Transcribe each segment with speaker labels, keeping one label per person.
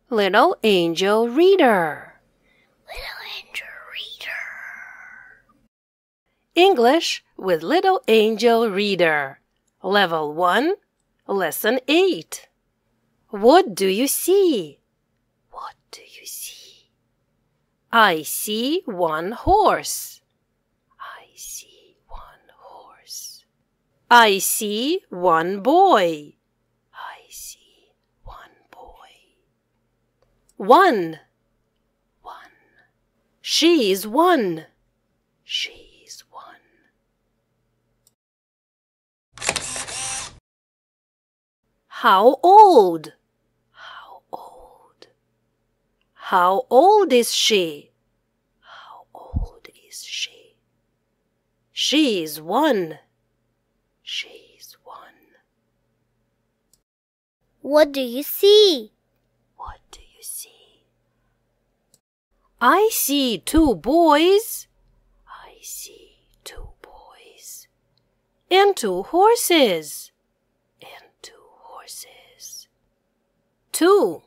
Speaker 1: Little Angel Reader.
Speaker 2: Little Angel Reader.
Speaker 1: English with Little Angel Reader. Level 1, Lesson 8. What do you see? What do you see? I see one horse. I see one horse. I see one boy. I see one boy. One. She's one. She's one. How old? How old? How old is she? How old is she? She's one. She's one.
Speaker 2: What do you see?
Speaker 1: What do you see? I see two boys. I see two boys. And two horses. And two horses. Two.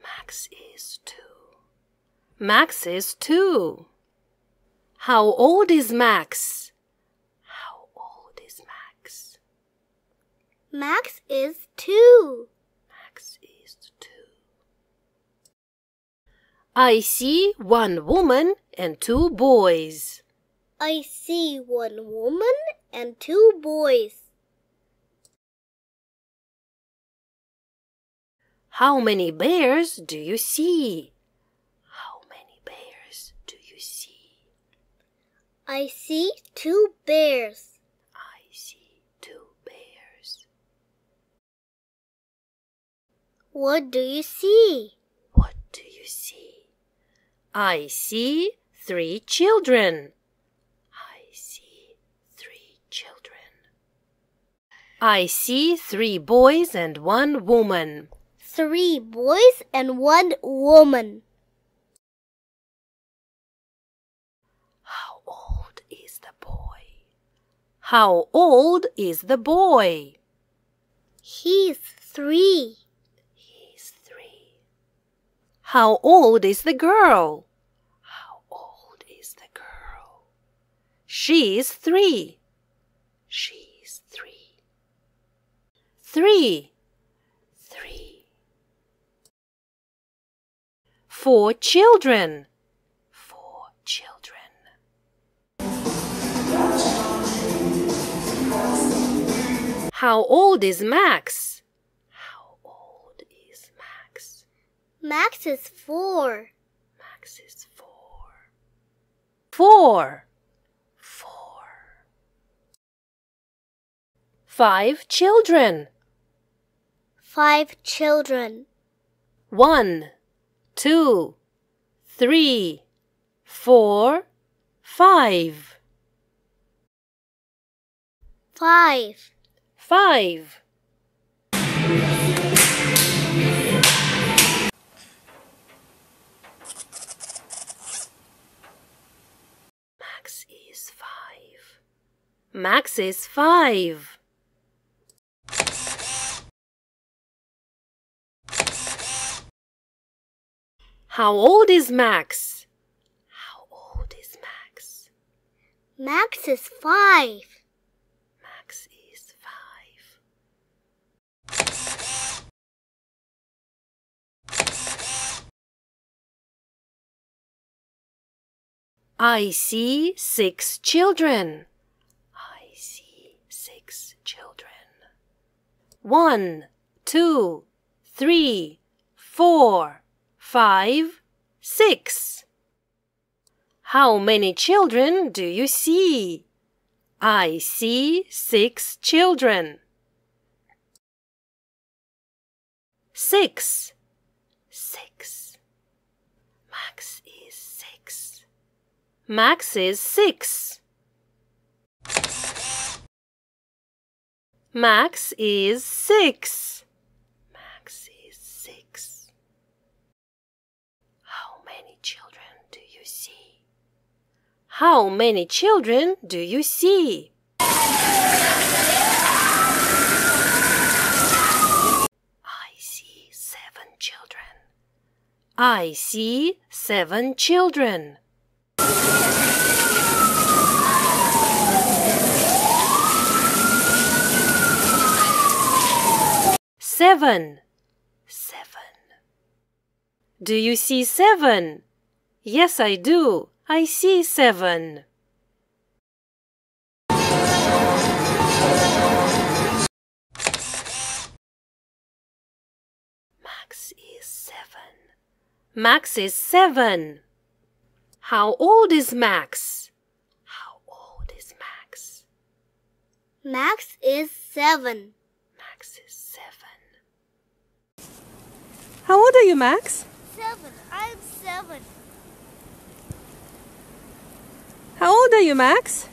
Speaker 1: Max is two. Max is two. How old is Max? How old is Max?
Speaker 2: Max is 2.
Speaker 1: Max is 2. I see one woman and two boys.
Speaker 2: I see one woman and 2 boys.
Speaker 1: How many bears do you see? How many bears do you see?
Speaker 2: I see 2 bears.
Speaker 1: I see 2 bears.
Speaker 2: What do you see?
Speaker 1: What do you see? I see 3 children. I see 3 children. I see 3 boys and 1 woman.
Speaker 2: 3 boys and 1 woman.
Speaker 1: How old is the boy? How old is the boy?
Speaker 2: He's 3.
Speaker 1: He's 3. How old is the girl? How old is the girl? She's 3. She's 3. 3. 4 children. 4 children. How old is Max? How old is Max?
Speaker 2: Max is 4.
Speaker 1: Max is 4. 4. 5 children.
Speaker 2: 5 children.
Speaker 1: 1, 2, 3, 4, 5.
Speaker 2: 5.
Speaker 1: 5. Max is 5. Max is 5. How old is Max? How old is Max?
Speaker 2: Max is 5.
Speaker 1: Max is 5. I see 6 children. I see 6 children. 1, 2, 3, 4, 5, 6. How many children do you see? I see 6 children. 6. Max is 6. Max is 6. Max is 6. Max is 6. How many children do you see? How many children do you see? I I see 7 children. 7. 7. Do you see 7? Yes, I do. I see 7. Max is 7. Max is 7. How old is Max? How old is Max?
Speaker 2: Max is 7.
Speaker 1: Max is 7.
Speaker 3: How old are you, Max?
Speaker 2: 7. I'm 7.
Speaker 3: How old are you, Max?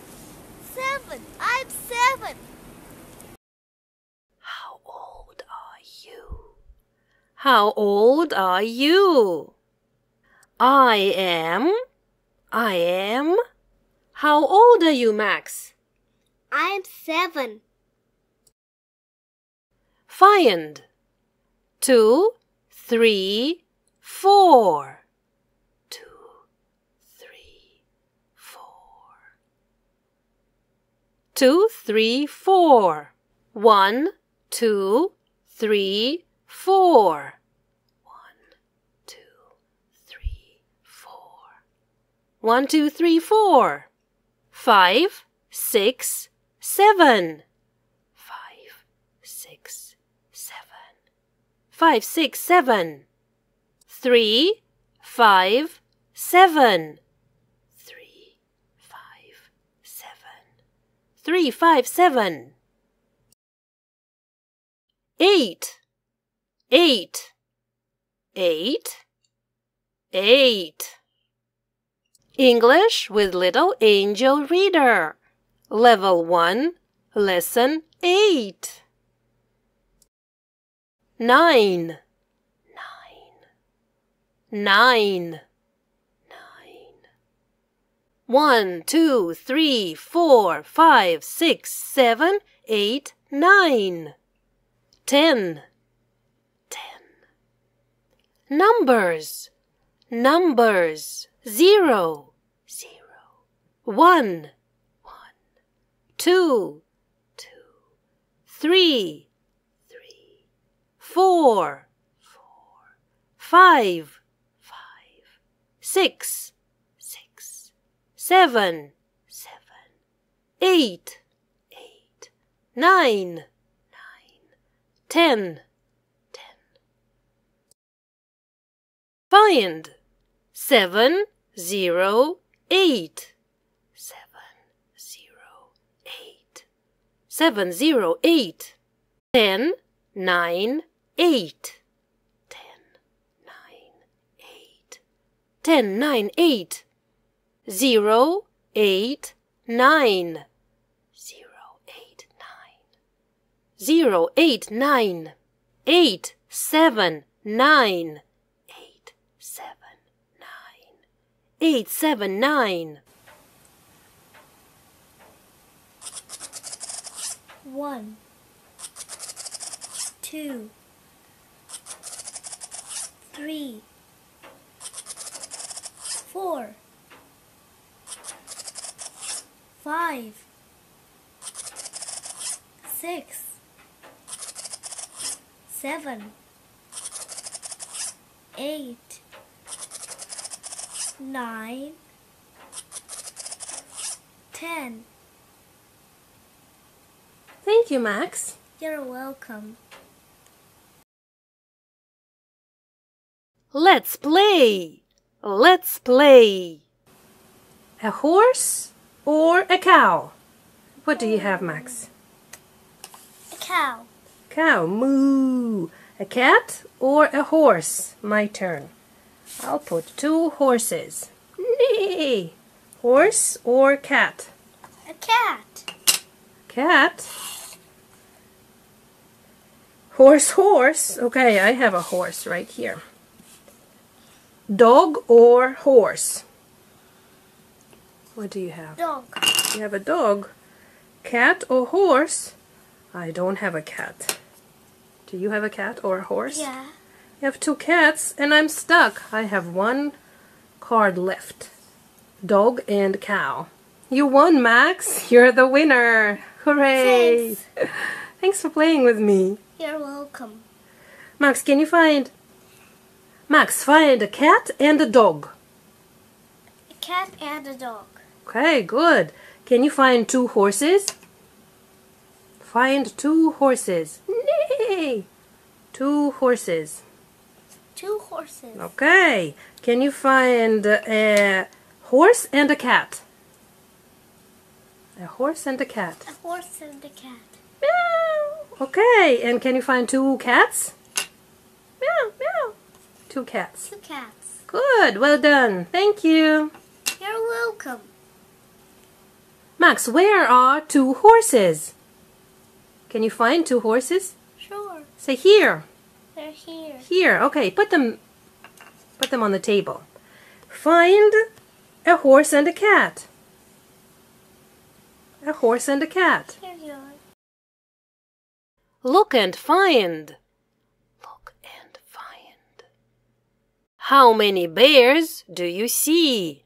Speaker 2: 7. I'm 7.
Speaker 1: How old are you? How old are you? I am. How old are you, Max?
Speaker 2: I'm 7.
Speaker 1: Find. 2, 3, 4. 2, 3, 4. 2, 3, 4. 1, 2, 3, 4. 1, 2, 3, 4. 1, 2, 3, 4. 5, 6, 7. 5, 6, 7. 5, 6, 7. 3, 5, 7. 3, 5, 7. 3, 5, 7. 8. 8. 8. 8. English with Little Angel Reader. Level 1, Lesson 8. 9. 9. 1, 2, 3, 4, 5, 6, 7, 8, 9. 10. 10. Numbers. Numbers. 0. 0. 1. 1. 2. 2. 3. 3. 4. 4. 5. 5. 6. 6. 7. 7. 8. 8. 9. 9. 10. 10. Find. 7, 0, 8. 7, 0, 8. 7, 0, 8. 10, 9, 8. 10, 9, 8. 10, 9, 8. 0, 8, 9. 0, 8, 9. 0, 8, 9. 8, 7, 9. 8, 7, 9. 8, 7, 9.
Speaker 2: 1, 2, 3, 4, 5, 6, 7, 8, 9, 10.
Speaker 3: Thank you, Max.
Speaker 2: You're welcome.
Speaker 1: Let's play. Let's play.
Speaker 3: A horse or a cow? What do you have, Max?
Speaker 2: A cow.
Speaker 3: Cow, moo. A cat or a horse? My turn. I'll put 2 horses. Neigh. Horse or cat?
Speaker 2: A cat.
Speaker 3: Cat. Horse, horse. Okay, I have a horse right here. Dog or horse? What do you have?
Speaker 2: Dog.
Speaker 3: You have a dog. Cat or horse? I don't have a cat. Do you have a cat or a horse?
Speaker 2: Yeah.
Speaker 3: You have 2 cats and I'm stuck. I have 1 card left. Dog and cow. You won, Max. You're the winner. Hooray!
Speaker 2: Thanks.
Speaker 3: Thanks for playing with me.
Speaker 2: You're welcome.
Speaker 3: Max, find a cat and a dog.
Speaker 2: A cat and a dog.
Speaker 3: Okay, good. Can you find 2 horses? Find 2 horses. Nay! 2 horses.
Speaker 2: 2 horses.
Speaker 3: Okay. Can you find a horse and a cat? A horse and a cat.
Speaker 2: A horse and a cat.
Speaker 3: Meow. Okay. And can you find 2 cats? Meow, meow. 2 cats.
Speaker 2: 2 cats.
Speaker 3: Good. Well done. Thank you.
Speaker 2: You're welcome.
Speaker 3: Max, where are 2 horses? Can you find 2 horses?
Speaker 2: Sure.
Speaker 3: Say here.
Speaker 2: They're here.
Speaker 3: Here. Okay, put them on the table. Find a horse and a cat. A horse and a cat.
Speaker 2: Here you are.
Speaker 1: Look and find. Look and find. How many bears do you see?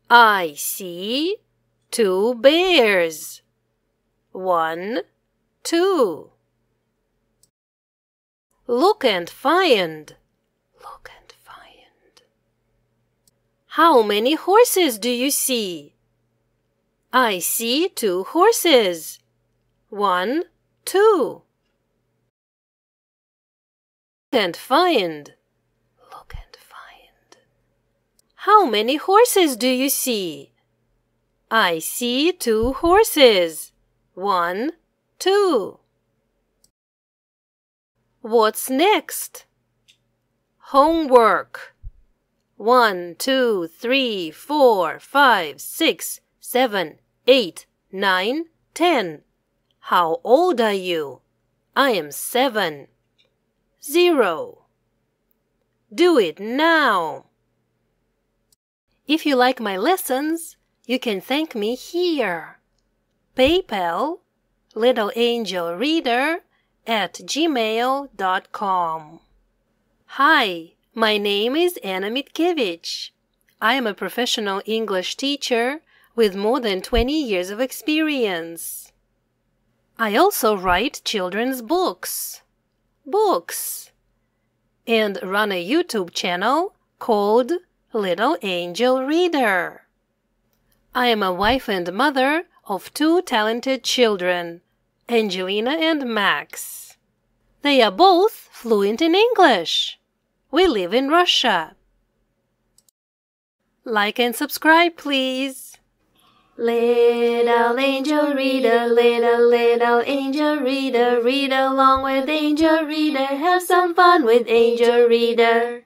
Speaker 1: I see 2 bears. 1, 2. Look and find. Look and find. How many horses do you see? I see 2 horses. 1, 2. Look and find. Look and find. How many horses do you see? I see 2 horses. 1, 2. What's next? Homework. 1, 2, 3, 4, 5, 6, 7, 8, 9, 10. How old are you? I am 7. 0. Do it now. If you like my lessons, you can thank me here. PayPal, littleangelreader@gmail.com. Hi, my name is Anna Mitkevich. I am a professional English teacher with more than 20 years of experience. I also write children's books, and run a YouTube channel called Little Angel Reader. I am a wife and mother of 2 talented children, Angelina and Max. They are both fluent in English. We live in Russia. Like and subscribe, please. Little angel reader, little angel reader, read along with Angel Reader, have some fun with Angel Reader.